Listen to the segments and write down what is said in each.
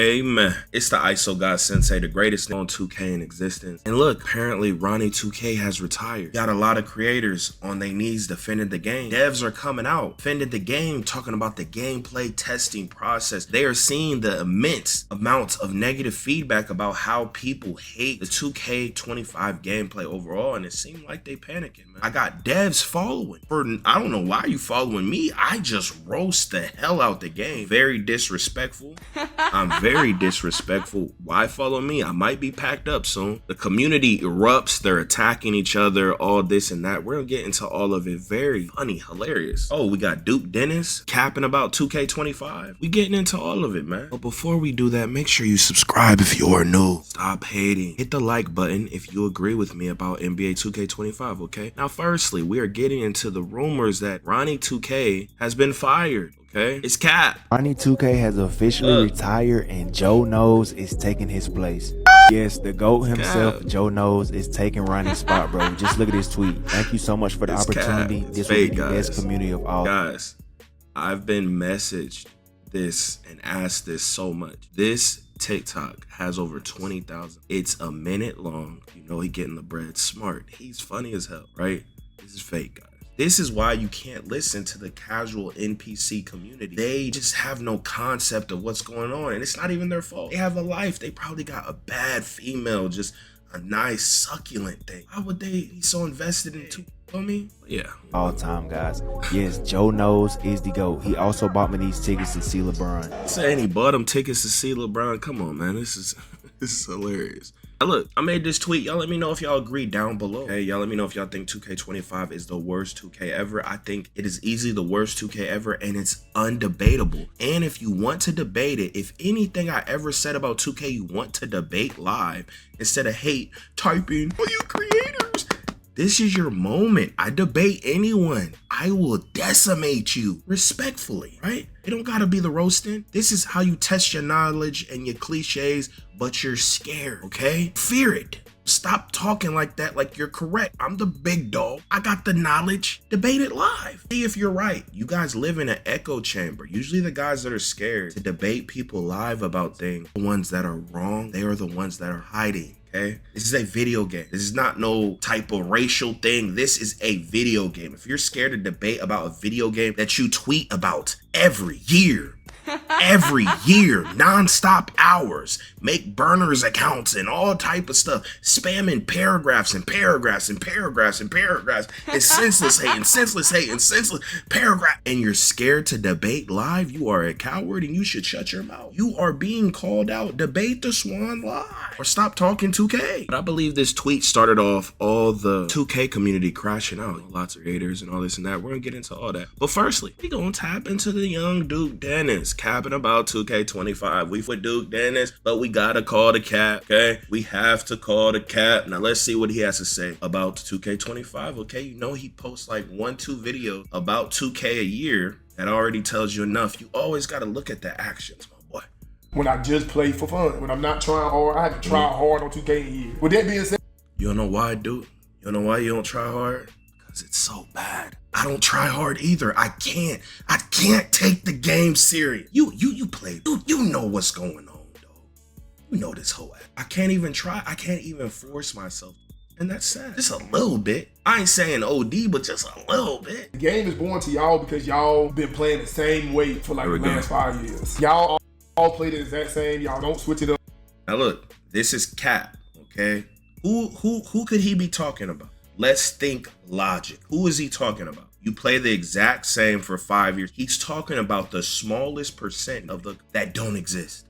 Amen. It's the ISO God Sensei, the greatest on 2K in existence. And look, apparently Ronnie 2K has retired. Got a lot of creators on their knees defending the game. Devs are coming out, defending the game, talking about the gameplay testing process. They are seeing the immense amounts of negative feedback about how people hate the 2K25 gameplay overall, and it seemed like they panicking, man. I got devs following. I don't know why you following me. I just roast the hell out the game. Very disrespectful. I'm very disrespectful. Why follow me? I might be packed up soon. The community erupts. They're attacking each other, all this and that. We're gonna get into all of it. Very funny, hilarious. Oh, we got Duke Dennis capping about 2K25. We getting into all of it, man. But before we do that, make sure you subscribe if you are new. Stop hating. Hit the like button if you agree with me about NBA 2K25, okay? Now, firstly, we are getting into the rumors that Ronnie 2K has been fired. Okay, it's cap. Ronnie 2K has officially retired and Joe Knows is taking his place. Yes, the GOAT himself, Joe Knows, is taking Ronnie's spot, bro. Just look at his tweet. Thank you so much for the opportunity. This will be the best community of all. Guys, I've been messaged this and asked this so much. This TikTok has over 20,000. It's a minute long. You know he getting the bread. Smart. He's funny as hell, right? This is fake, guys. This is why you can't listen to the casual NPC community. They just have no concept of what's going on, and it's not even their fault. They have a life. They probably got a bad female, just a nice succulent thing. Why would they be so invested in two? You know me? Yeah. All time, guys. Yes, Joe Knows is the GOAT. He also bought me these tickets to see LeBron. Saying he bought him tickets to see LeBron. Come on, man. This is hilarious. Now look, I made this tweet. Y'all let me know if y'all agree down below. Okay, y'all let me know if y'all think 2K25 is the worst 2K ever. I think it is easily the worst 2K ever, and it's undebatable. And if you want to debate it, if anything I ever said about 2K you want to debate live instead of hate, type in, "Oh, you creators." This is your moment. I debate anyone. I will decimate you respectfully, right? It don't gotta be the roasting. This is how you test your knowledge and your cliches, but you're scared, okay? Fear it. Stop talking like that, like you're correct. I'm the big dog. I got the knowledge. Debate it live. See if you're right. You guys live in an echo chamber. Usually the guys that are scared to debate people live about things, the ones that are wrong, they are the ones that are hiding. Okay, this is a video game. This is not no type of racial thing. This is a video game. If you're scared to debate about a video game that you tweet about every year, non-stop hours, make burners accounts and all type of stuff, spamming paragraphs and paragraphs and paragraphs and paragraphs and senseless hate and senseless hate and senseless paragraph, and you're scared to debate live, you are a coward and you should shut your mouth. You are being called out. Debate the Swan live or stop talking 2K. But I believe this tweet started off all the 2K community crashing out. Lots of haters and all this and that. We're gonna get into all that. But firstly, we gonna tap into the young Duke Dennis capping about 2K25. We for Duke Dennis, but we gotta call the cap, okay? We have to call the cap. Now let's see what he has to say about 2K25, okay? You know he posts like 1-2 videos about 2K a year. That already tells you enough. You always gotta look at the actions, my boy. When I just play for fun, when I'm not trying hard, I have to try hard on 2K a year. With that being said, you don't know why, dude? You don't know why you don't try hard? Because it's so bad. I don't try hard either. I can't take the game serious. You play. You know what's going on, dog. You know this whole act. I can't even try. I can't even force myself. And that's sad. Just a little bit. I ain't saying OD, but just a little bit. The game is boring to y'all because y'all been playing the same way for like the last 5 years. Y'all all play the exact same. Y'all don't switch it up. Now look, this is cap, okay? Who could he be talking about? Let's think logic. Who is he talking about? You play the exact same for 5 years. He's talking about the smallest percent of that don't exist.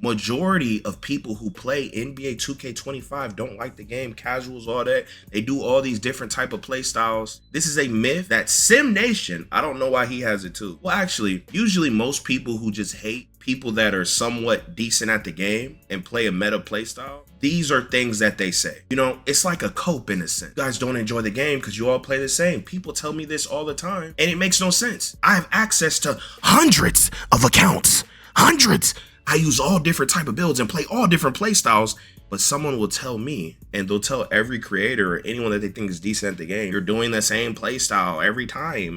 Majority of people who play NBA 2K25 don't like the game, casuals, all that. They do all these different type of play styles. This is a myth that Sim Nation, I don't know why he has it too. Well, actually, usually most people who just hate people that are somewhat decent at the game and play a meta play style, these are things that they say. You know, it's like a cope in a sense. You guys don't enjoy the game because you all play the same. People tell me this all the time and it makes no sense. I have access to hundreds of accounts, hundreds. I use all different type of builds and play all different play styles, but someone will tell me, and they'll tell every creator or anyone that they think is decent at the game, you're doing the same play style every time.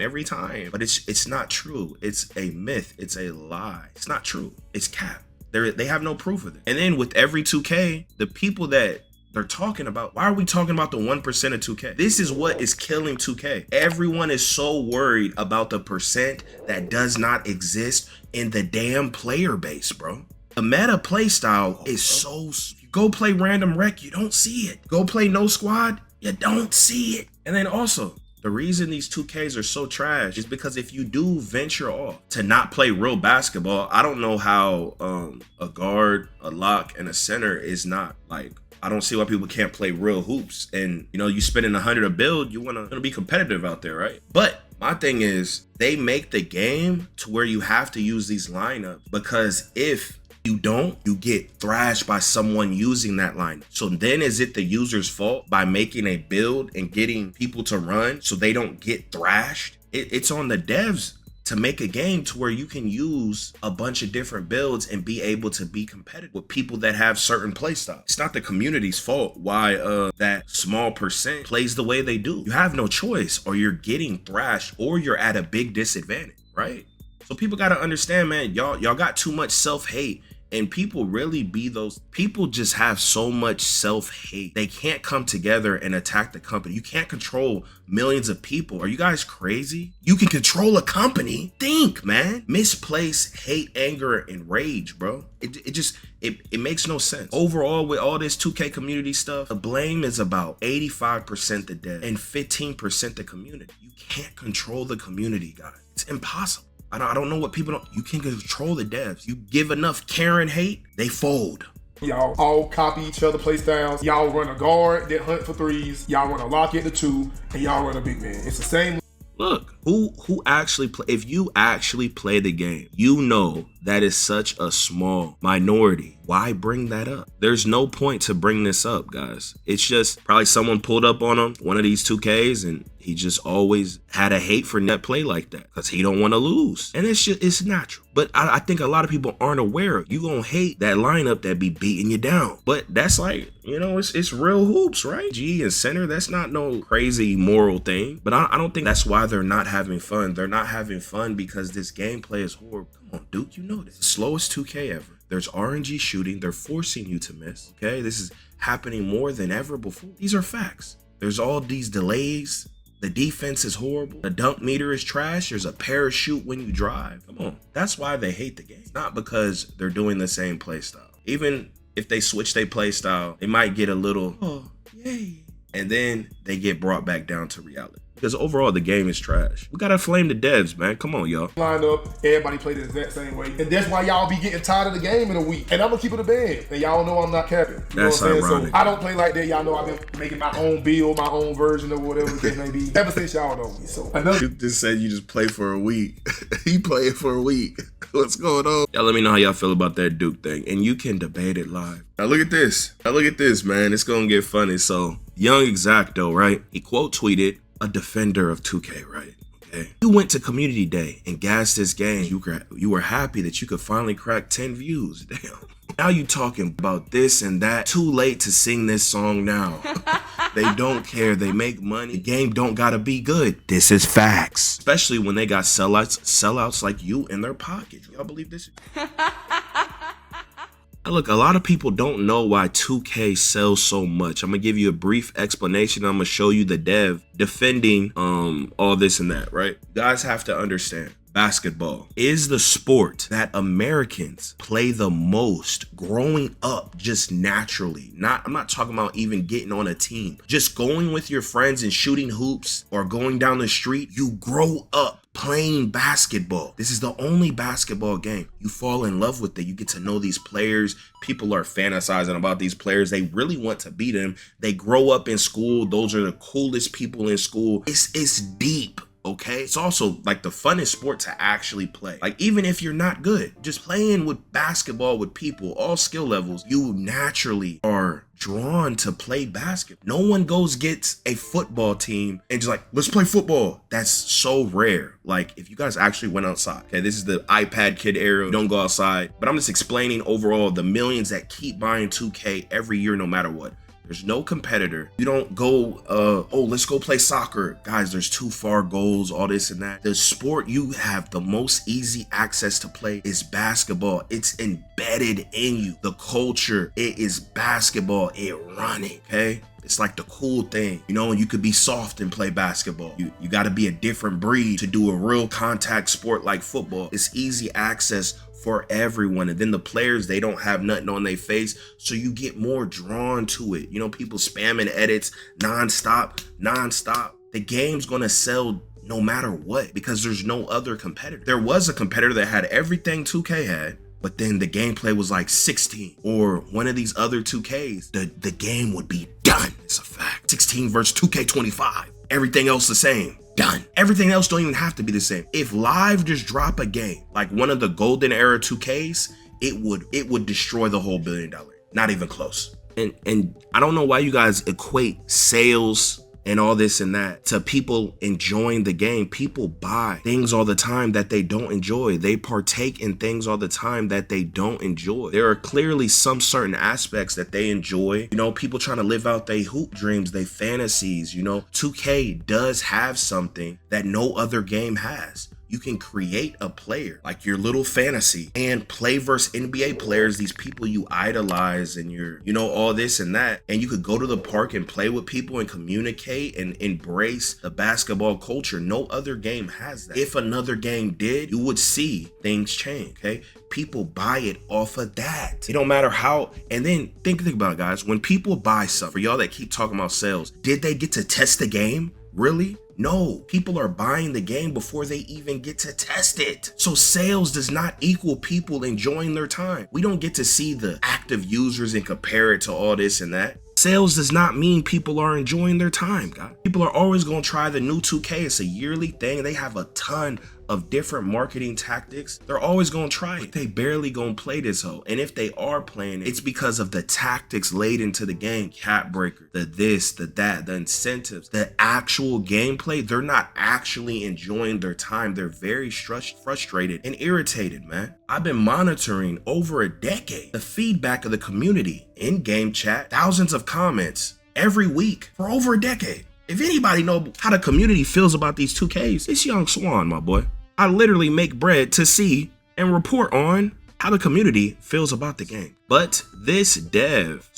But it's not true. It's a myth. It's a lie. It's not true. It's cap. They have no proof of it. And then with every 2K, the people that they're talking about, why are we talking about the 1% of 2K? This is what is killing 2K. Everyone is so worried about the percent that does not exist in the damn player base, bro. The meta play style is so, you go play random rec, you don't see it. Go play no squad, you don't see it. And then also, the reason these 2Ks are so trash is because if you do venture off to not play real basketball, I don't know how a guard, a lock, and a center is not like, I don't see why people can't play real hoops. And you know, you spending 100 a build, you wanna be competitive out there, right? But my thing is, they make the game to where you have to use these lineups, because if you don't, you get thrashed by someone using that line. So then is it the user's fault by making a build and getting people to run so they don't get thrashed? It's on the devs to make a game to where you can use a bunch of different builds and be able to be competitive with people that have certain playstyles. It's not the community's fault why that small percent plays the way they do. You have no choice, or you're getting thrashed, or you're at a big disadvantage, right? So people got to understand, man, y'all got too much self-hate. And people really be those people, just have so much self-hate. They can't come together and attack the company. You can't control millions of people. Are you guys crazy? You can control a company. Think, man. Misplaced hate, anger, and rage, bro. It makes no sense. Overall, with all this 2K community stuff, the blame is about 85% the dev and 15% the community. You can't control the community, guys. It's impossible. I don't know what people don't. You can control the devs. You give enough Karen hate, they fold. Y'all all copy each other play styles. Y'all run a guard that hunt for threes. Y'all run a lock at the 2, and y'all run a big man. It's the same. Look, who actually play? If you actually play the game, you know that is such a small minority. Why bring that up? There's no point to bring this up, guys. It's just probably someone pulled up on him, one of these 2Ks, and he just always had a hate for net play like that because he don't want to lose. And it's natural. But I think a lot of people aren't aware of, you gonna hate that lineup that be beating you down. But that's like, you know, it's real hoops, right? G and center, that's not no crazy moral thing. But I don't think that's why they're not having fun. They're not having fun because this gameplay is horrible. Come on, Duke, you know this. The slowest 2K ever. There's RNG shooting. They're forcing you to miss, okay? This is happening more than ever before. These are facts. There's all these delays. The defense is horrible. The dunk meter is trash. There's a parachute when you drive. Come on. That's why they hate the game. Not because they're doing the same play style. Even if they switch their play style, they might get a little, oh, yay. And then they get brought back down to reality. Because overall, the game is trash. We gotta flame the devs, man. Come on, y'all. Line up, everybody play the exact same way. And that's why y'all be getting tired of the game in a week. And I'm gonna keep it a band. And y'all know I'm not capping. You That's know what I'm saying? ironic. So I don't play like that. Y'all know I've been making my own build, my own version of whatever the case may be. Ever since y'all know me. So You just said you just play for a week. You play it for a week. What's going on? Y'all let me know how y'all feel about that Duke thing. And you can debate it live. Now look at this. Now look at this, man. It's gonna get funny. So Young Exacto, right? He quote tweeted, a defender of 2K, right? Okay. You went to community day and gassed this game. You were happy that you could finally crack 10 views. Damn. Now you talking about this and that. Too late to sing this song now. They don't care. They make money. The game don't gotta be good. This is facts. Especially when they got sellouts like you in their pocket. Y'all believe this? Look, a lot of people don't know why 2K sells so much. I'm gonna give you a brief explanation. I'm gonna show you the dev defending all this and that, right? You guys have to understand, basketball is the sport that Americans play the most growing up just naturally. I'm not talking about even getting on a team. Just going with your friends and shooting hoops or going down the street, you grow up playing basketball. This is the only basketball game. You fall in love with it. You get to know these players. People are fantasizing about these players. They really want to beat them. They grow up in school. Those are the coolest people in school. It's deep. Okay, it's also like the funnest sport to actually play. Like, even if you're not good, just playing with basketball with people, all skill levels, you naturally are drawn to play basketball. No one gets a football team and just like, let's play football. That's so rare. Like, if you guys actually went outside, okay, this is the iPad kid era, you don't go outside, but I'm just explaining overall the millions that keep buying 2K every year, no matter what. There's no competitor. You don't go, oh, let's go play soccer. Guys, there's too far goals, all this and that. The sport you have the most easy access to play is basketball. It's embedded in you. The culture, it is basketball. It run it, okay? It's like the cool thing, you know, you could be soft and play basketball. You got to be a different breed to do a real contact sport like football. It's easy access for everyone. And then the players, they don't have nothing on their face, so you get more drawn to it. You know, people spamming edits nonstop. The game's gonna sell no matter what because there's no other competitor. There was a competitor that had everything 2K had, but then the gameplay was like 16 or one of these other 2Ks. The game would be done. It's a fact. 16 versus 2K25. Everything else the same. Done. Everything else don't even have to be the same. If Live just drop a game like one of the golden era 2Ks, it would destroy the whole $1 billion. Not even close. And I don't know why you guys equate sales and all this and that to people enjoying the game. People buy things all the time that they don't enjoy. They partake in things all the time that they don't enjoy. There are clearly some certain aspects that they enjoy. You know, people trying to live out their hoop dreams, their fantasies. You know, 2K does have something that no other game has. You can create a player like your little fantasy and play versus NBA players, these people you idolize and you're, you know, all this and that. And you could go to the park and play with people and communicate and embrace the basketball culture. No other game has that. If another game did, you would see things change, okay? People buy it off of that. It don't matter how. And then think about it, guys. When people buy something, for y'all that keep talking about sales, did they get to test the game? Really? No, people are buying the game before they even get to test it. So sales does not equal people enjoying their time. We don't get to see the active users and compare it to all this and that. Sales does not mean people are enjoying their time, guys. People are always going to try the new 2K. It's a yearly thing. They have a ton of different marketing tactics. They're always going to try it. They barely going to play this hoe. And if they are playing it, it's because of the tactics laid into the game. Cap breaker, the this, the that, the incentives, the actual gameplay. They're not actually enjoying their time. They're very frustrated and irritated, man. I've been monitoring over a decade the feedback of the community in game chat, thousands of comments every week for over a decade. If anybody know how the community feels about these 2Ks, it's Young Swan, my boy. I literally make bread to see and report on how the community feels about the game. But this dev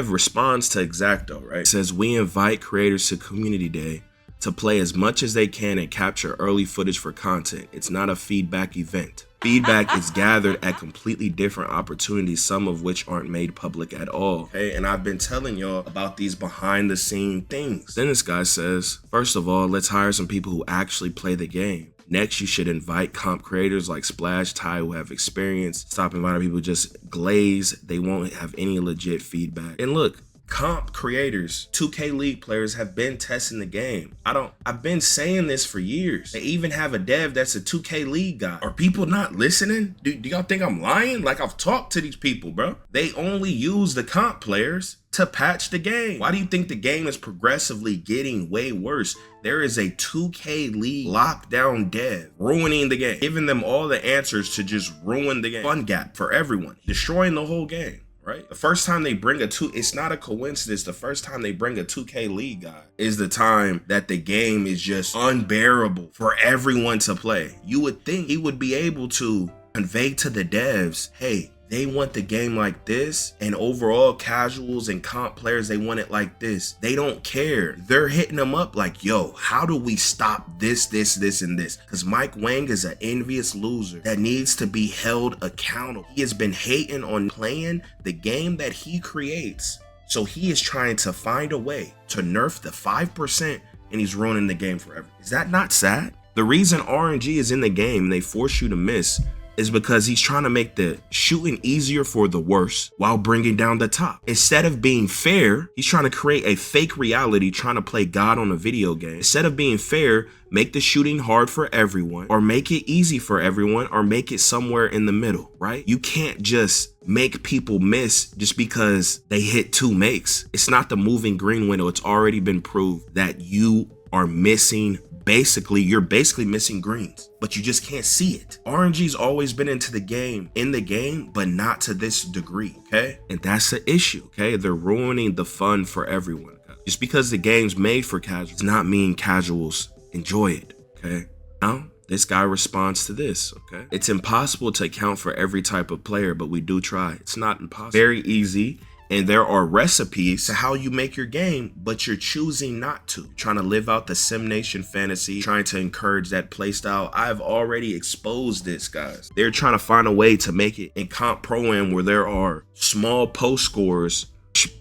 responds to Exacto, right? It says, we invite creators to Community Day to play as much as they can and capture early footage for content. It's not a feedback event. Feedback is gathered at completely different opportunities, some of which aren't made public at all. Okay, and I've been telling y'all about these behind the scene things. Then this guy says, first of all, let's hire some people who actually play the game. Next, you should invite comp creators like Splash Ty who have experience. Stop inviting people who just glaze. They won't have any legit feedback. And look, comp creators, 2K League players have been testing the game. I've been saying this for years. They even have a dev that's a 2K League guy. Are people not listening? Do y'all think I'm lying? Like, I've talked to these people, bro. They only use the comp players to patch the game. Why do you think the game is progressively getting way worse? There is a 2K League lockdown dev ruining the game, giving them all the answers to just ruin the game. Fun gap for everyone, destroying the whole game. Right? The first time they bring it's not a coincidence. The first time they bring a 2K League guy is the time that the game is just unbearable for everyone to play. You would think he would be able to convey to the devs, hey, they want the game like this, and overall casuals and comp players, they want it like this. They don't care. They're hitting them up like, yo, how do we stop this, and this? Because Mike Wang is an envious loser that needs to be held accountable. He has been hating on playing the game that he creates. So he is trying to find a way to nerf the 5%, and he's ruining the game forever. Is that not sad? The reason RNG is in the game and they force you to miss is because he's trying to make the shooting easier for the worst while bringing down the top. Instead of being fair, he's trying to create a fake reality, trying to play God on a video game. Instead of being fair, make the shooting hard for everyone, or make it easy for everyone, or make it somewhere in the middle, right? You can't just make people miss just because they hit 2 makes. It's not the moving green window. It's already been proved that you are missing basically, you're basically missing greens, but you just can't see it. RNG's always been in the game, but not to this degree, okay? And that's the issue, okay? They're ruining the fun for everyone. Just because the game's made for casuals does not mean casuals enjoy it, okay? Now, this guy responds to this, okay? It's impossible to account for every type of player, but we do try. It's not impossible. Very easy. And there are recipes to how you make your game, but you're choosing not to. Trying to live out the Sim Nation fantasy, trying to encourage that playstyle. I've already exposed this, guys. They're trying to find a way to make it in Comp Pro-Am where there are small post scores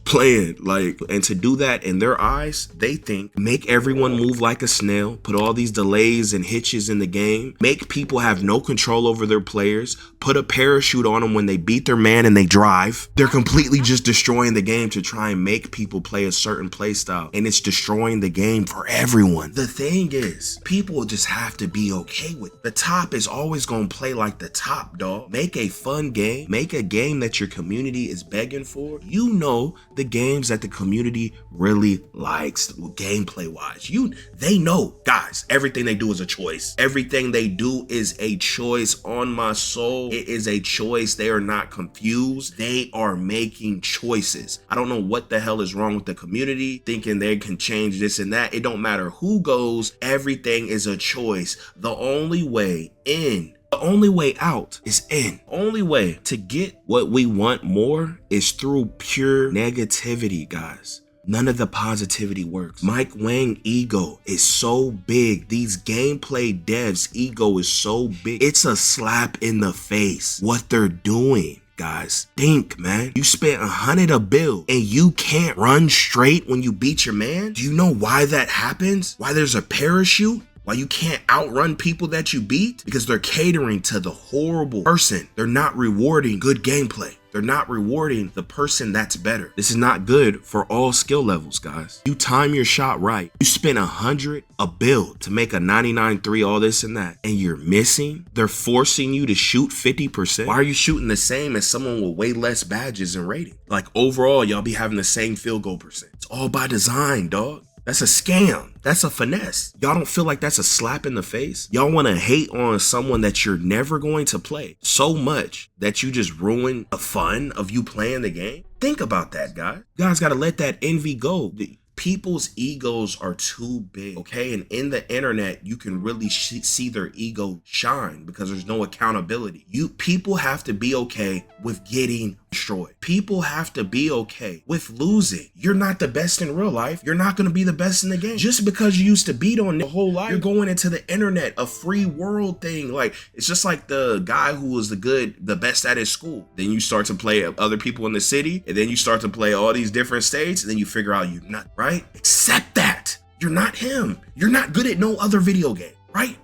playing, like, and to do that in their eyes, they think make everyone move like a snail, put all these delays and hitches in the game, make people have no control over their players, put a parachute on them when they beat their man and they drive. They're completely just destroying the game to try and make people play a certain play style, and it's destroying the game for everyone. The thing is, people just have to be okay with it. The top is always gonna play like the top, dog. Make a fun game, make a game that your community is begging for. You know the games that the community really likes gameplay wise. They know, guys, everything they do is a choice. Everything they do is a choice. On my soul, it is a choice. They are not confused. They are making choices. I don't know what the hell is wrong with the community thinking they can change this and that. It don't matter who goes, everything is a choice. The only way in, the only way out is in. Only way to get what we want more is through pure negativity, guys. None of the positivity works. Mike Wang ego is so big. These gameplay devs ego is so big. It's a slap in the face what they're doing. Guys, think, man. You spent 100 a bill and you can't run straight when you beat your man? Do you know why that happens? Why there's a parachute? Why you can't outrun people that you beat? Because they're catering to the horrible person. They're not rewarding good gameplay. They're not rewarding the person that's better. This is not good for all skill levels, guys. You time your shot right. You spend 100 a build to make a 99-3, all this and that, and you're missing. They're forcing you to shoot 50%. Why are you shooting the same as someone with way less badges and rating? Like overall, y'all be having the same field goal percent. It's all by design, dog. That's a scam. That's a finesse. Y'all don't feel like that's a slap in the face? Y'all want to hate on someone that you're never going to play so much that you just ruin the fun of you playing the game? Think about that, guys. You guys got to let that envy go. People's egos are too big, okay? And in the internet, you can really see their ego shine because there's no accountability. People have to be okay with getting destroyed. People have to be okay with losing. You're not the best in real life. You're not going to be the best in the game. Just because you used to beat on the whole life, you're going into the internet, a free world thing. Like, it's just like the guy who was the best at his school. Then you start to play other people in the city, and then you start to play all these different states, and then you figure out you're not, right? Accept that. You're not him. You're not good at no other video game, right?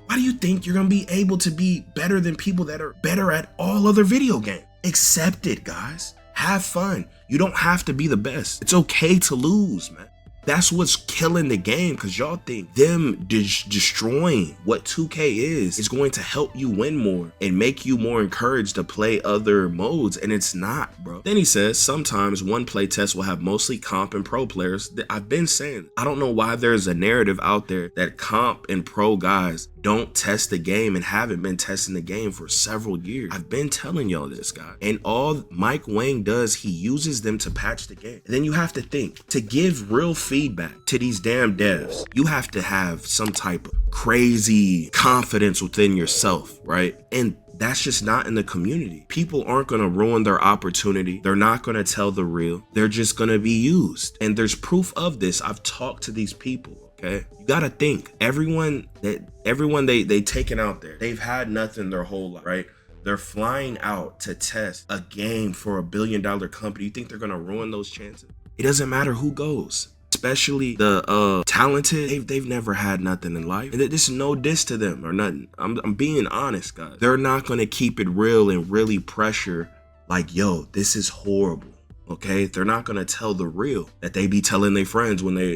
Why do you think you're going to be able to be better than people that are better at all other video games? Accept it, guys. Have fun. You don't have to be the best. It's okay to lose, man. That's what's killing the game, because y'all think them destroying what 2K is going to help you win more and make you more encouraged to play other modes, and it's not, bro. Then he says sometimes one play test will have mostly comp and pro players. I've been saying, I don't know why there's a narrative out there that comp and pro guys don't test the game and haven't been testing the game for several years. I've been telling y'all this, guy. And all Mike Wang does, he uses them to patch the game. And then you have to think, to give real feedback to these damn devs, you have to have some type of crazy confidence within yourself, right? And that's just not in the community. People aren't going to ruin their opportunity. They're not going to tell the real. They're just going to be used. And there's proof of this. I've talked to these people. Okay, you gotta think, everyone they taken out there, they've had nothing their whole life, right? They're flying out to test a game for $1 billion company. You think they're gonna ruin those chances? It doesn't matter who goes, especially the talented. They've never had nothing in life, and this is no diss to them or nothing. I'm being honest, guys. They're not gonna keep it real and really pressure like, yo, this is horrible. Okay, they're not gonna tell the real that they be telling their friends when they,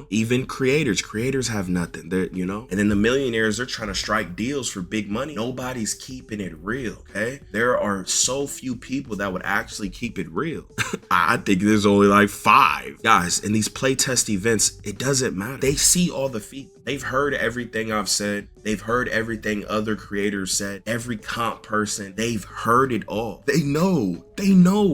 even creators have nothing. They're, and then the millionaires, they're trying to strike deals for big money. Nobody's keeping it real. Okay, there are so few people that would actually keep it real. I think there's only like 5 guys in these playtest events. It doesn't matter. They see all the feet. They've heard everything I've said. They've heard everything other creators said. Every comp person, they've heard it all. They know,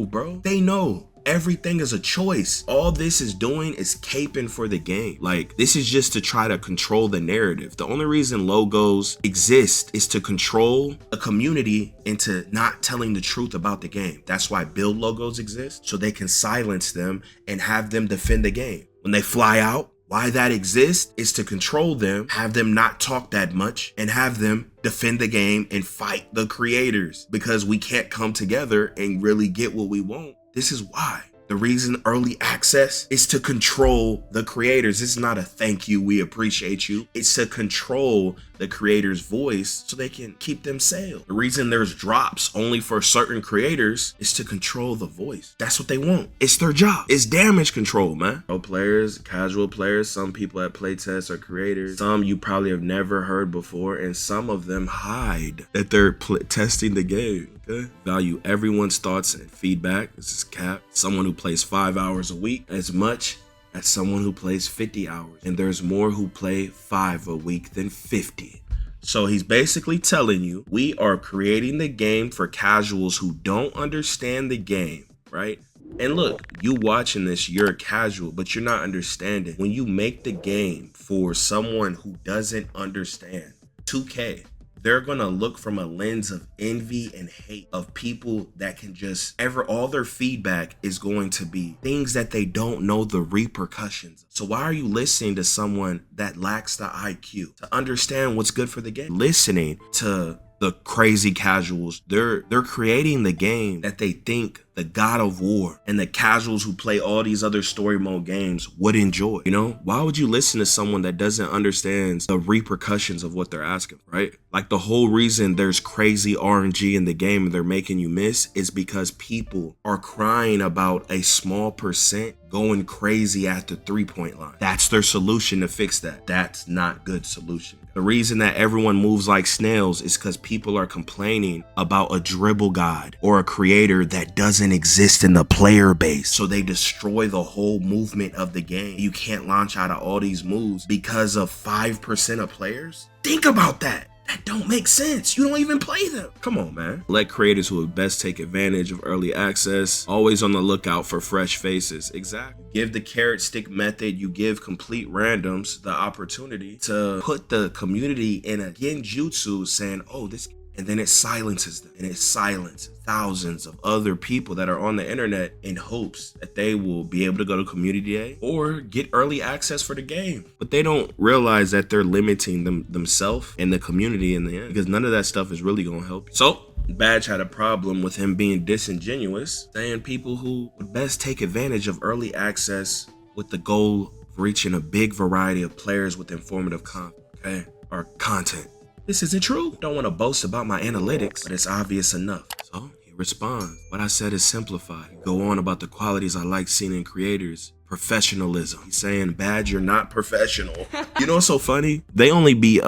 bro. They know. Everything is a choice. All this is doing is caping for the game. Like, this is just to try to control the narrative. The only reason logos exist is to control a community into not telling the truth about the game. That's why build logos exist, so they can silence them and have them defend the game. When they fly out, why that exists is to control them, have them not talk that much, and have them defend the game and fight the creators, because we can't come together and really get what we want. This is why. The reason early access is to control the creators. It's not a thank you, we appreciate you. It's to control the creator's voice so they can keep them safe. The reason there's drops only for certain creators is to control the voice. That's what they want. It's their job. It's damage control, man. Pro players, casual players, some people at playtests are creators. Some you probably have never heard before, and some of them hide that they're testing the game. Okay. Value everyone's thoughts and feedback. This is cap. Someone who plays 5 hours a week as much as someone who plays 50 hours. And there's more who play 5 a week than 50. So he's basically telling you, we are creating the game for casuals who don't understand the game, right? And look, you watching this, you're a casual, but you're not understanding. When you make the game for someone who doesn't understand, 2K, they're gonna look from a lens of envy and hate of people that can just all their feedback is going to be things that they don't know the repercussions. So why are you listening to someone that lacks the IQ to understand what's good for the game? Listening to the crazy casuals, they're creating the game that they think the God of War and the casuals who play all these other story mode games would enjoy. You know, why would you listen to someone that doesn't understand the repercussions of what they're asking, right? Like, the whole reason there's crazy RNG in the game and they're making you miss is because people are crying about a small percent going crazy at the 3-point line. That's their solution to fix that. That's not good solution. The reason that everyone moves like snails is because people are complaining about a dribble god or a creator that doesn't exist in the player base. So they destroy the whole movement of the game. You can't launch out of all these moves because of 5% of players. Think about that. That don't make sense. You don't even play them. Come on, man. Let creators who would best take advantage of early access, always on the lookout for fresh faces. Exactly. Give the carrot stick method. You give complete randoms the opportunity to put the community in a genjutsu saying, oh, this, and then it silences them. And it silences thousands of other people that are on the internet in hopes that they will be able to go to community day or get early access for the game. But they don't realize that they're limiting themselves and the community in the end, because none of that stuff is really gonna help you. So Badge had a problem with him being disingenuous, saying people who would best take advantage of early access with the goal of reaching a big variety of players with informative content. This isn't true. Don't want to boast about my analytics, but it's obvious enough. So he responds, what I said is simplified. Go on about the qualities I like seeing in creators. Professionalism. He's saying, Badge, you're not professional. You know what's so funny? They only be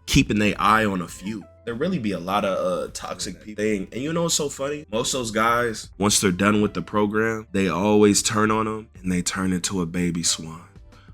keeping their eye on a few. There really be a lot of toxic people. And you know what's so funny? Most of those guys, once they're done with the program, they always turn on them and they turn into a baby swan.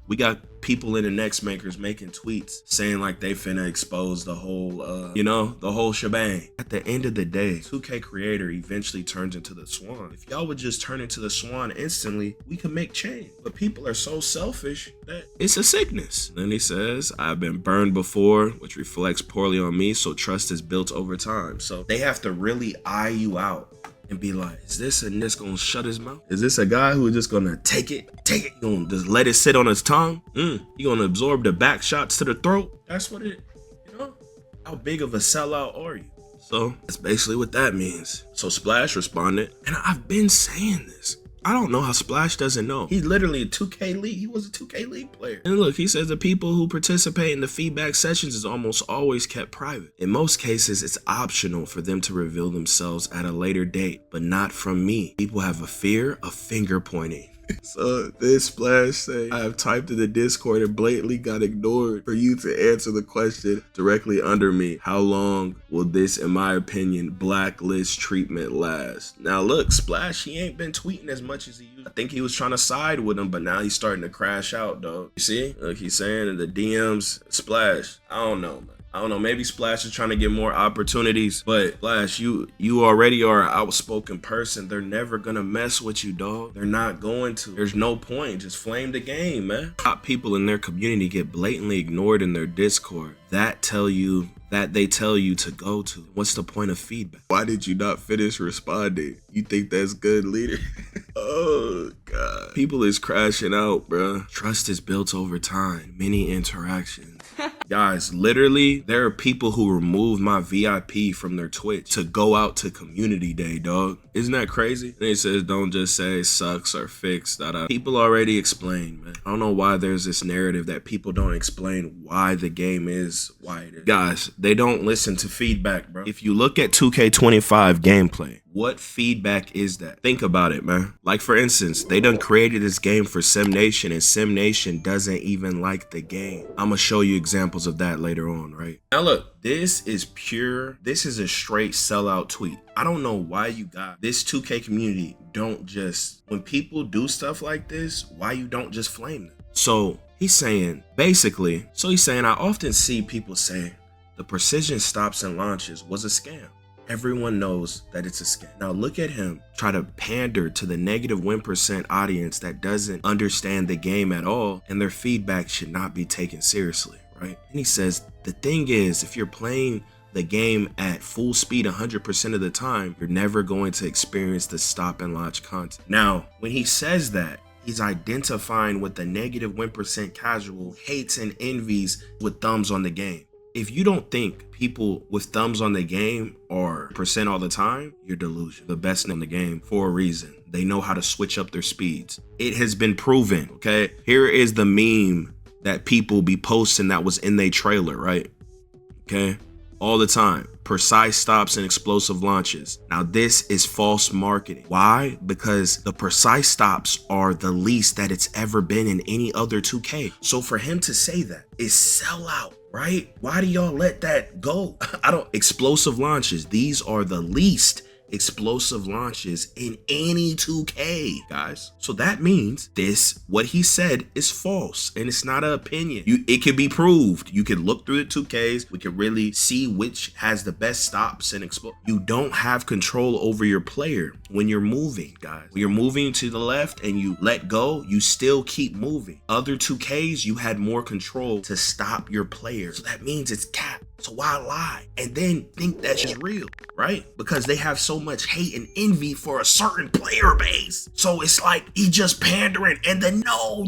We got people in the next makers making tweets saying like they finna expose the whole, the whole shebang. At the end of the day, 2K creator eventually turns into the swan. If y'all would just turn into the swan instantly, we could make change. But people are so selfish that it's a sickness. Then he says, I've been burned before, which reflects poorly on me, so trust is built over time. So they have to really eye you out and be like, is this a nigga gonna shut his mouth? Is this a guy who is just gonna take it? You gonna just let it sit on his tongue? You gonna absorb the back shots to the throat? That's what it, how big of a sellout are you? So that's basically what that means. So Splash responded, and I've been saying this. I don't know how Splash doesn't know. He's literally a 2K League. He was a 2K League player. And look, he says the people who participate in the feedback sessions is almost always kept private. In most cases, it's optional for them to reveal themselves at a later date, but not from me. People have a fear of finger pointing. So this Splash say, I have typed in the Discord and blatantly got ignored for you to answer the question directly under me. How long will this, in my opinion, blacklist treatment last? Now look, Splash, he ain't been tweeting as much as he used. I think he was trying to side with him, but now he's starting to crash out, dog. You see? Look, he's saying in the DMs, Splash, I don't know, man. I don't know, maybe Splash is trying to get more opportunities, but Splash, you already are an outspoken person. They're never gonna mess with you, dog. They're not going to. There's no point. Just flame the game, man. Top people in their community get blatantly ignored in their Discord. That they tell you to go to. What's the point of feedback? Why did you not finish responding? You think that's good, leader? Oh, God. People is crashing out, bro. Trust is built over time. Many interactions. Guys, literally, there are people who removed my VIP from their Twitch to go out to community day, dog. Isn't that crazy? And it says, don't just say sucks or fix. People already explained, man. I don't know why there's this narrative that people don't explain why the game is why it is. Guys, they don't listen to feedback, bro. If you look at 2K25 gameplay, what feedback is that? Think about it, man. Like, for instance, they done created this game for SimNation, and SimNation doesn't even like the game. I'm gonna show you examples of that later on, right? Now look, this is a straight sellout tweet. I don't know why you got this 2K community. Don't just, when people do stuff like this, why you don't just flame them? So he's saying, basically, I often see people say the precision stops and launches was a scam. Everyone knows that it's a scam. Now look at him try to pander to the negative 1% audience that doesn't understand the game at all, and their feedback should not be taken seriously, right? And he says, the thing is, if you're playing the game at full speed 100% of the time, you're never going to experience the stop and launch content. Now, when he says that, he's identifying with the negative 1% casual hates and envies with thumbs on the game. If you don't think people with thumbs on the game are percent all the time, you're delusional. The best in the game for a reason. They know how to switch up their speeds. It has been proven, okay? Here is the meme that people be posting that was in their trailer, right? Okay? All the time. Precise stops and explosive launches. Now this is false marketing. Why? Because the precise stops are the least that it's ever been in any other 2K. So for him to say that is sell out, right? Why do y'all let that go? Explosive launches. These are the least explosive launches in any 2K, guys. So that means what he said is false, and it's not an opinion. It can be proved. You can look through the 2Ks. We can really see which has the best stops and you don't have control over your player when you're moving, guys. When you're moving to the left and you let go, you still keep moving. Other 2Ks, you had more control to stop your player. So that means it's capped. So why lie and then think that's just real, right? Because they have so much hate and envy for a certain player base. So it's like he just pandering, and then no.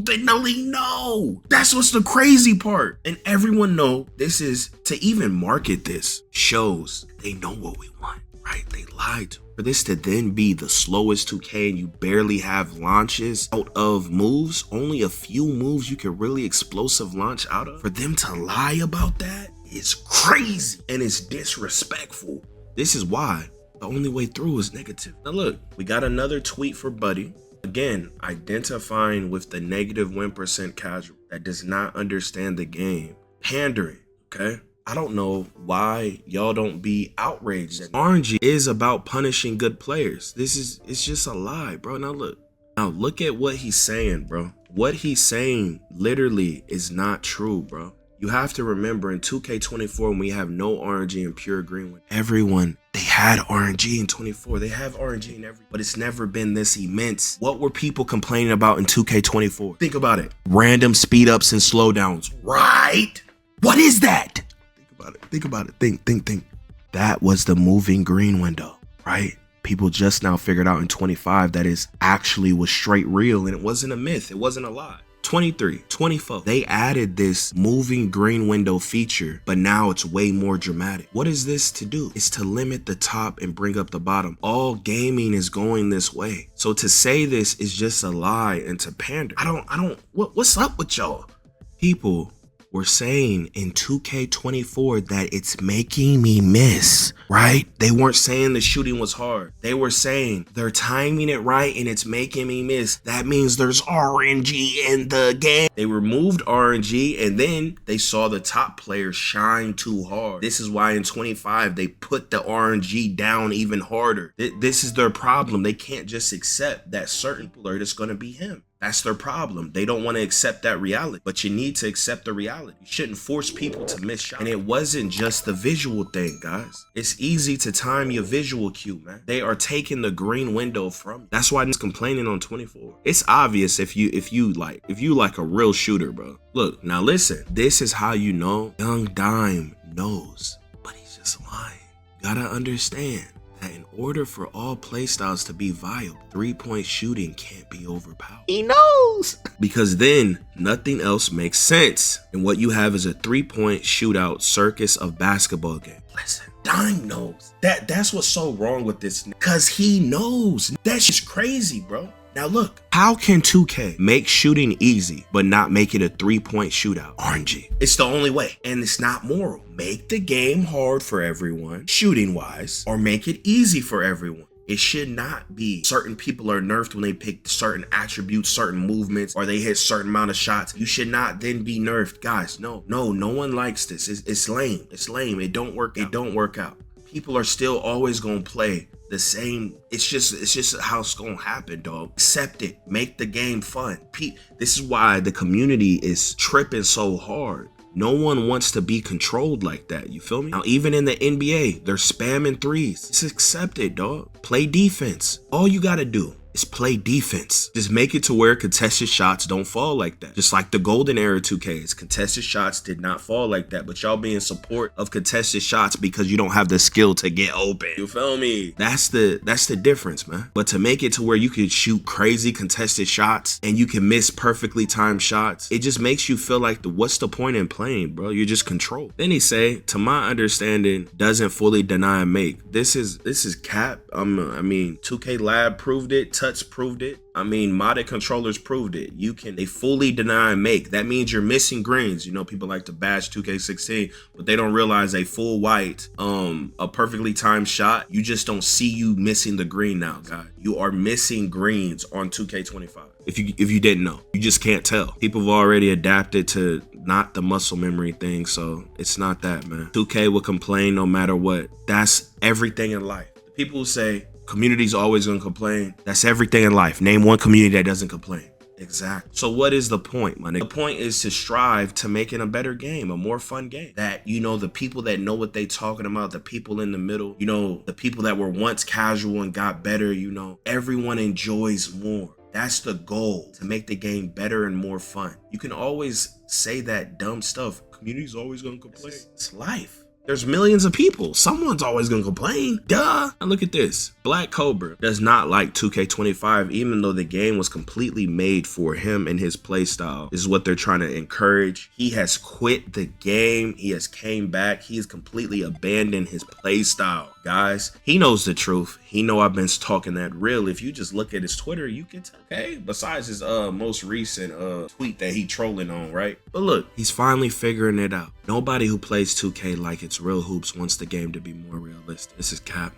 That's what's the crazy part. And everyone know this is, to even market this shows they know what we want, right? They lied to. For this to then be the slowest 2K and you barely have launches out of moves, only a few moves you can really explosive launch out of, for them to lie about that, it's crazy and it's disrespectful. This is why the only way through is negative. Now look, we got another tweet for Buddy. Again, identifying with the negative 1% casual that does not understand the game. Pandering, okay? I don't know why y'all don't be outraged. RNG is about punishing good players. It's just a lie, bro. Now look at what he's saying, bro. What he's saying literally is not true, bro. You have to remember in 2K24 when we have no RNG and pure green, everyone, they had RNG in 24. They have RNG in but it's never been this immense. What were people complaining about in 2K24? Think about it. Random speed ups and slowdowns, right? What is that? Think about it. Think. That was the moving green window, right? People just now figured out in 25 that it actually was straight real and it wasn't a myth. It wasn't a lie. 23, 24, they added this moving green window feature, but now it's way more dramatic. What is this to do? It's to limit the top and bring up the bottom. All gaming is going this way. So to say this is just a lie and to pander. What's up with y'all? People were saying in 2K24 that it's making me miss, right? They weren't saying the shooting was hard. They were saying they're timing it right and it's making me miss. That means there's RNG in the game. They removed RNG and then they saw the top players shine too hard. This is why in 25 they put the RNG down even harder. This is their problem. They can't just accept that certain people are just going to be him. That's their problem. They don't want to accept that reality, but you need to accept the reality. You shouldn't force people to miss shots. And it wasn't just the visual thing, guys. It's easy to time your visual cue, man. They are taking the green window from you. That's why he's complaining on 24. It's obvious if you like a real shooter, bro. Look, now listen, this is how you know Young Dime knows, but he's just lying. You gotta understand that in order for all playstyles to be viable, 3-point shooting can't be overpowered. He knows! Because then nothing else makes sense. And what you have is a 3-point shootout circus of basketball game. Listen, Dime knows. That's what's so wrong with this, because he knows. That's just crazy, bro. Now look, how can 2K make shooting easy but not make it a 3-point shootout? RNG. It's the only way, and it's not moral. Make the game hard for everyone, shooting wise, or make it easy for everyone. It should not be certain people are nerfed when they pick certain attributes, certain movements, or they hit certain amount of shots. You should not then be nerfed. Guys, no one likes this. It's lame. It's lame. It don't work. It don't work out. People are still always gonna play the same. It's just how it's gonna happen, dog. Accept it. Make the game fun. This is why the community is tripping so hard. No one wants to be controlled like that. You feel me? Now, even in the NBA, they're spamming threes. Just accept it, dog. Play defense. All you gotta do is play defense. Just make it to where contested shots don't fall like that. Just like the golden era 2Ks, contested shots did not fall like that, but y'all be in support of contested shots because you don't have the skill to get open. You feel me? That's the difference, man. But to make it to where you can shoot crazy contested shots and you can miss perfectly timed shots, it just makes you feel like what's the point in playing, bro? You're just controlled. Then he say, to my understanding, doesn't fully deny and make. This is cap. I mean, 2K Lab proved it. Tuts proved it. I mean, modded controllers proved it. They fully deny and make. That means you're missing greens. You know, people like to bash 2K16, but they don't realize a full white, a perfectly timed shot. You just don't see you missing the green now, guys. You are missing greens on 2K25. If you didn't know, you just can't tell. People have already adapted to not the muscle memory thing, so it's not that, man. 2K will complain no matter what. That's everything in life. The people who say community's always gonna complain, that's everything in life. Name one community that doesn't complain. Exactly. So what is the point, my nigga? The point is to strive to making a better game, a more fun game. That, you know, the people that know what they talking about, the people in the middle, you know, the people that were once casual and got better, you know, everyone enjoys more. That's the goal, to make the game better and more fun. You can always say that dumb stuff. Community's always gonna complain. It's life. There's millions of people. Someone's always gonna complain. Duh. And look at this. Black Cobra does not like 2K25, even though the game was completely made for him and his playstyle. This is what they're trying to encourage. He has quit the game. He has came back. He has completely abandoned his playstyle. Guys, he knows the truth. He know I've been talking that real. If you just look at his Twitter, you can tell. Okay, besides his most recent tweet that he trolling on, right? But look, he's finally figuring it out. Nobody who plays 2K like it's real hoops wants the game to be more realistic. This is cap.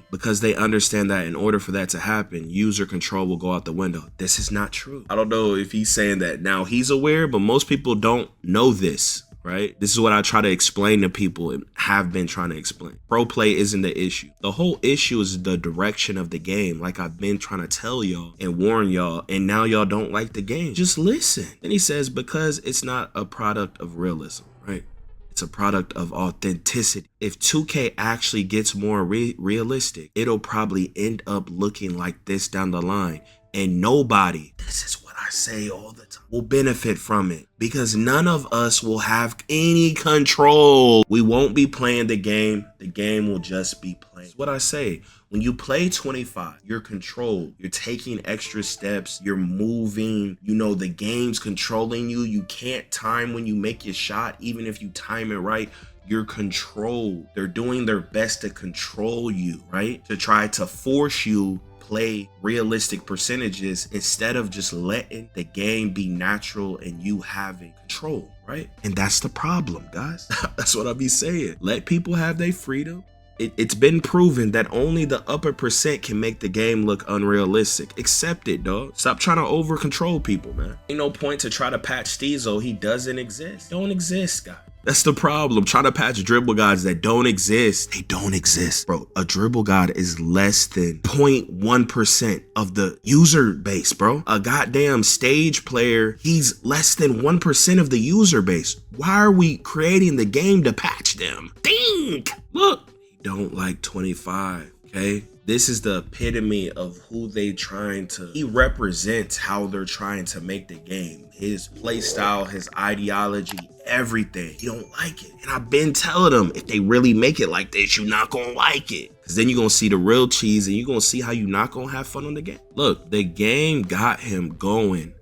Because they understand that in order for that to happen, user control will go out the window. This is not true. I don't know if he's saying that now he's aware, but most people don't know this. Right? This is what I try to explain to people and have been trying to explain. Pro play isn't the issue. The whole issue is the direction of the game. Like I've been trying to tell y'all and warn y'all, and now y'all don't like the game. Just listen. Then he says, because it's not a product of realism, right? It's a product of authenticity. If 2K actually gets more realistic, it'll probably end up looking like this down the line. And nobody, this is what I say all the time, will benefit from it, because none of us will have any control. We won't be playing the game. The game will just be playing. That's what I say. When you play 25, you're controlled. You're taking extra steps. You're moving. You know, the game's controlling you. You can't time when you make your shot. Even if you time it right, you're controlled. They're doing their best to control you, right? To try to force you play realistic percentages instead of just letting the game be natural and you having control, right? right? And that's the problem, guys. That's what I be saying. Let people have their freedom. It's been proven that only the upper percent can make the game look unrealistic. Accept it, dog. Stop trying to over control people, man. Ain't no point to try to patch Steezo. He doesn't exist. Don't exist, guys. That's the problem. Trying to patch dribble gods that don't exist. They don't exist, bro. A dribble god is less than 0.1% of the user base, bro. A goddamn stage player, he's less than 1% of the user base. Why are we creating the game to patch them? Think. Look. Don't like 25, okay? This is the epitome of who they trying to, he represents how they're trying to make the game. His play style, his ideology, everything. You don't like it. And I've been telling them, if they really make it like this, you're not gonna like it. Cause then you're gonna see the real cheese and you're gonna see how you're not gonna have fun on the game. Look, the game got him going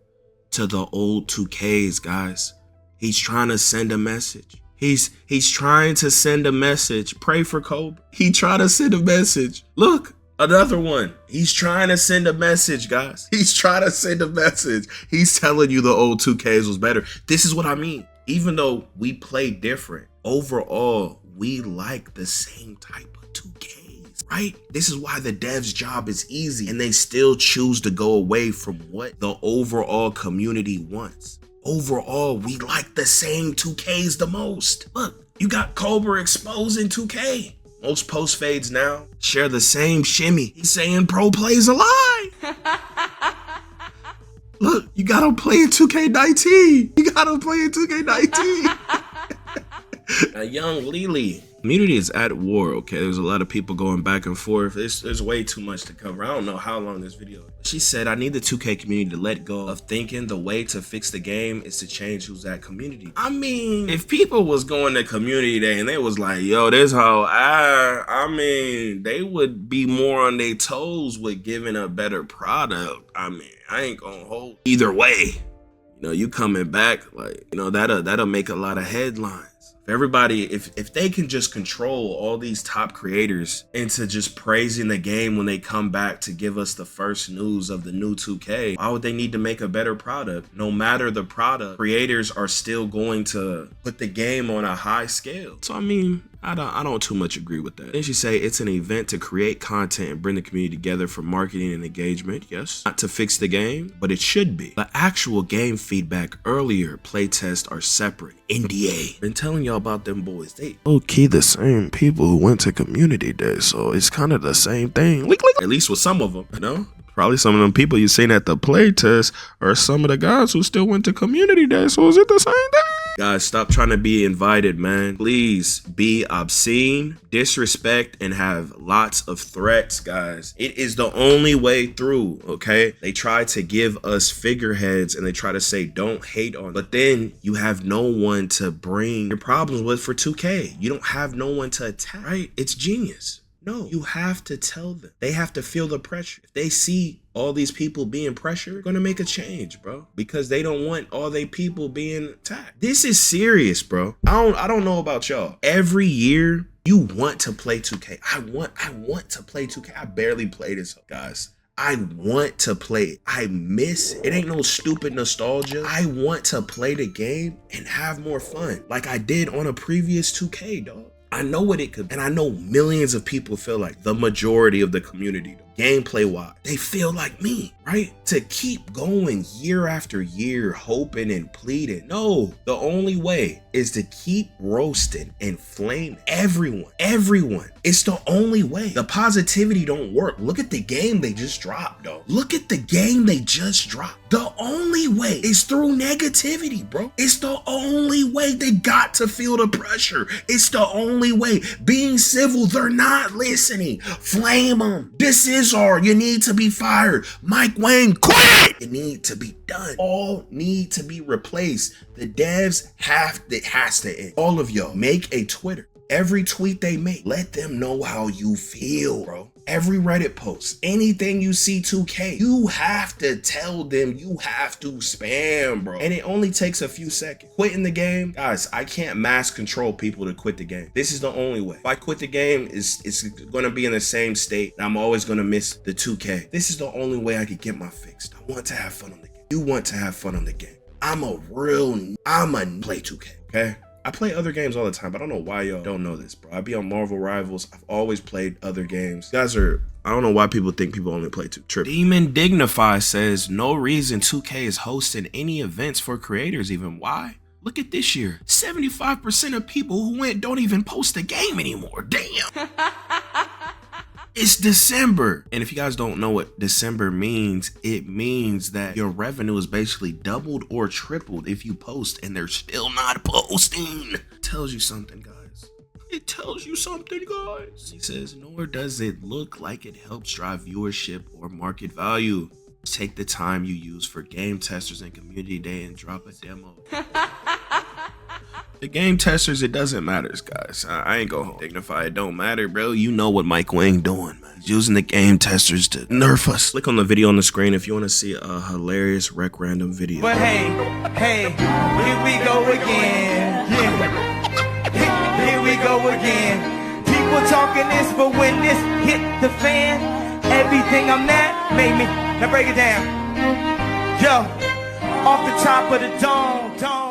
to the old 2Ks, guys. He's trying to send a message. He's trying to send a message. Pray for Kobe. He trying to send a message. Look, another one. He's trying to send a message, guys. He's trying to send a message. He's telling you the old 2Ks was better. This is what I mean. Even though we play different, overall, we like the same type of 2Ks, right? This is why the devs' job is easy and they still choose to go away from what the overall community wants. Overall, we like the same 2Ks the most. Look, you got Cobra exposing 2K. Most post fades now share the same shimmy. He's saying pro plays a lie. Look, you gotta play in 2K19. You gotta play in 2K19. A young Lily. Community is at war, okay? There's a lot of people going back and forth. There's way too much to cover. I don't know how long this video is. She said, I need the 2K community to let go of thinking the way to fix the game is to change who's at community. I mean, if people was going to community day and they was like, yo, this hoe, I mean, they would be more on their toes with giving a better product. I mean, I ain't gonna hold either way. You know, you coming back, like, you know, that'll make a lot of headlines. Everybody, if they can just control all these top creators into just praising the game when they come back to give us the first news of the new 2K, why would they need to make a better product? No matter the product, creators are still going to put the game on a high scale. So I mean, I don't too much agree with that. Then she say it's an event to create content and bring the community together for marketing and engagement. Yes, not to fix the game, but it should be. The actual game feedback earlier playtests are separate. NDA. Been telling y'all about them boys. They low-key the same people who went to community day, so it's kind of the same thing. At least with some of them, you know? Probably some of them people you seen at the playtest are some of the guys who still went to community day, so is it the same thing? Guys, stop trying to be invited, man. Please be obscene, disrespect, and have lots of threats, guys. It is the only way through, okay? They try to give us figureheads and they try to say, don't hate on, but then you have no one to bring your problems with for 2K. You don't have no one to attack, right? It's genius. No, you have to tell them. They have to feel the pressure. If they see all these people being pressured, they're gonna make a change, bro. Because they don't want all they people being attacked. This is serious, bro. I don't know about y'all. Every year, you want to play 2K. I want to play 2K. I barely play this, guys. I want to play it. I miss it. It ain't no stupid nostalgia. I want to play the game and have more fun like I did on a previous 2K, dog. I know what it could be. And I know millions of people feel like the majority of the community, gameplay wise, they feel like me, right? To keep going year after year, hoping and pleading. No, the only way is to keep roasting and flaming everyone. It's the only way. The positivity don't work. Look at the game they just dropped, though. Look at the game they just dropped. The only way is through negativity, bro. It's the only way. They got to feel the pressure. It's the only way. Being civil, they're not listening. Flame them. This is hard. You need to be fired. Mike Wang, quit! It need to be done. All need to be replaced. The devs has to end. All of y'all, make a Twitter. Every tweet they make, let them know how you feel, bro. Every Reddit post, anything you see 2K, you have to tell them, you have to spam, bro. And it only takes a few seconds. Quitting the game, guys, I can't mass control people to quit the game. This is the only way. If I quit the game, it's gonna be in the same state. I'm always gonna miss the 2K. This is the only way I could get my fix. I want to have fun on the game. You want to have fun on the game. I'ma play 2K, okay? I play other games all the time, but I don't know why y'all don't know this, bro. I be on Marvel Rivals. I've always played other games. You guys are, I don't know why people think people only play 2K. Trip. Demon Dignify says, no reason 2K is hosting any events for creators even. Why? Look at this year. 75% of people who went don't even post a game anymore. Damn. It's December. And if you guys don't know what December means, it means that your revenue is basically doubled or tripled if you post and they're still not posting. It tells you something, guys. It tells you something, guys. He says, nor does it look like it helps drive viewership or market value. Take the time you use for game testers and community day and drop a demo. The game testers, it doesn't matter, guys. I ain't go home. Dignify, it don't matter, bro. You know what Mike Wang doing, man. He's using the game testers to nerf us. Click on the video on the screen if you want to see a hilarious rec random video. But hey, here we go again. Yeah. Here we go again. People talking this, but when this hit the fan, everything I'm at made me. Now break it down. Yo, off the top of the dome.